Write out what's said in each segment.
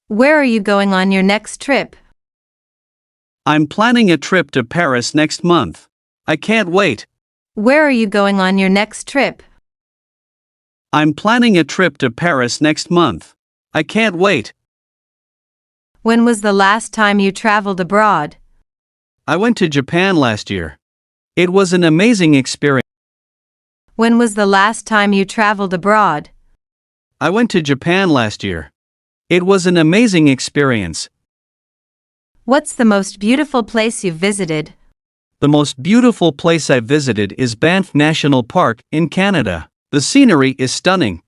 Where are you going on your next trip? I'm planning a trip to Paris next month. I can't wait. Where are you going on your next trip? I'm planning a trip to Paris next month. I can't wait. When was the last time you traveled abroad? I went to Japan last year. It was an amazing experience. When was the last time you traveled abroad? I went to Japan last year. It was an amazing experience. What's the most beautiful place you've visited? The most beautiful place I visited is Banff National Park in Canada. The scenery is stunning.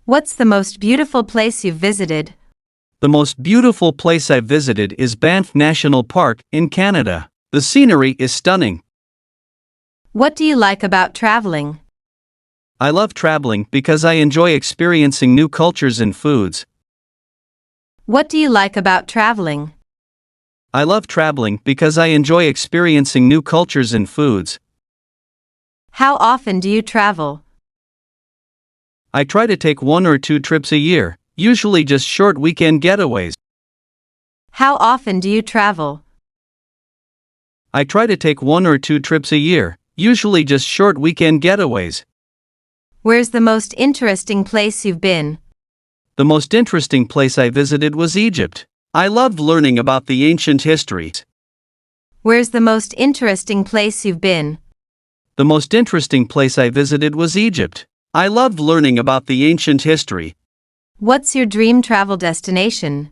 What's the most beautiful place you've visited? The most beautiful place I visited is Banff National Park in Canada. The scenery is stunning. What do you like about traveling? I love traveling because I enjoy experiencing new cultures and foods. What do you like about traveling? I love traveling because I enjoy experiencing new cultures and foods. How often do you travel? I try to take 1 or 2 trips a year, usually just short weekend getaways. How often do you travel? I try to take 1 or 2 trips a year, usually just short weekend getaways. Where's the most interesting place you've been? The most interesting place I visited was Egypt. I loved learning about the ancient history. Where's the most interesting place you've been? The most interesting place I visited was Egypt. I loved learning about the ancient history. What's your dream travel destination?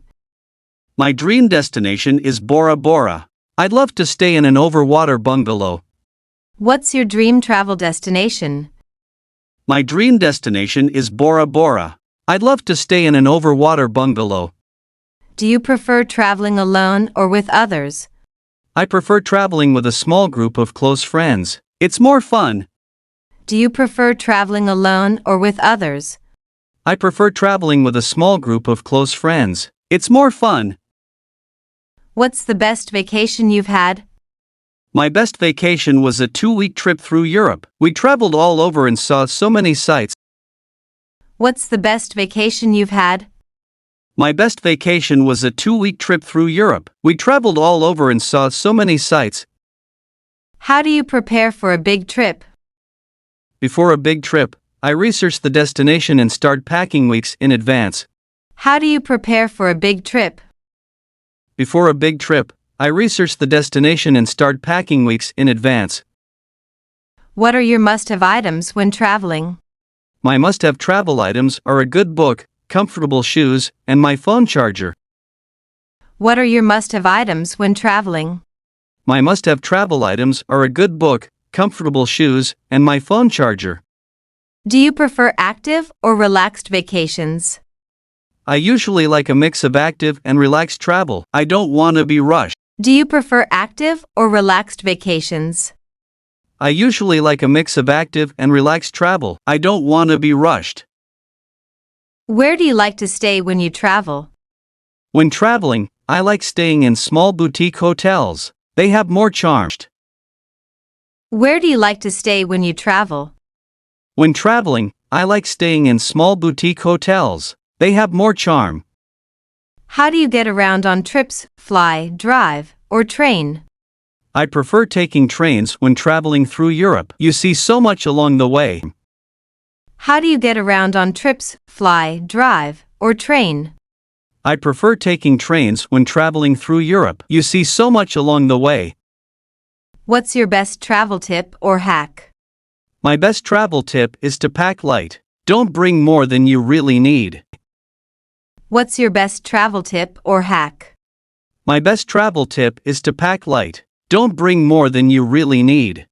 My dream destination is Bora Bora. I'd love to stay in an overwater bungalow. What's your dream travel destination? My dream destination is Bora Bora. I'd love to stay in an overwater bungalow. Do you prefer traveling alone or with others? I prefer traveling with a small group of close friends. It's more fun. Do you prefer traveling alone or with others? I prefer traveling with a small group of close friends. It's more fun. What's the best vacation you've had? My best vacation was a 2-week trip through Europe. We traveled all over and saw so many sights. What's the best vacation you've had? My best vacation was a 2-week trip through Europe. We traveled all over and saw so many sights. How do you prepare for a big trip? Before a big trip, I research the destination and start packing weeks in advance. How do you prepare for a big trip? Before a big trip, I research the destination and start packing weeks in advance. What are your must-have items when traveling? My must-have travel items are a good book, comfortable shoes, and my phone charger. What are your must-have items when traveling? My must-have travel items are a good book, comfortable shoes, and my phone charger. Do you prefer active or relaxed vacations? I usually like a mix of active and relaxed travel. I don't want to be rushed. Do you prefer active or relaxed vacations? I usually like a mix of active and relaxed travel. I don't want to be rushed. Where do you like to stay when you travel? When traveling, I like staying in small boutique hotels. They have more charm. Where do you like to stay when you travel? When traveling, I like staying in small boutique hotels. They have more charm. How do you get around on trips, fly, drive, or train? I prefer taking trains when traveling through Europe. You see so much along the way. How do you get around on trips, fly, drive, or train? I prefer taking trains when traveling through Europe. You see so much along the way. What's your best travel tip or hack? My best travel tip is to pack light. Don't bring more than you really need. What's your best travel tip or hack? My best travel tip is to pack light. Don't bring more than you really need.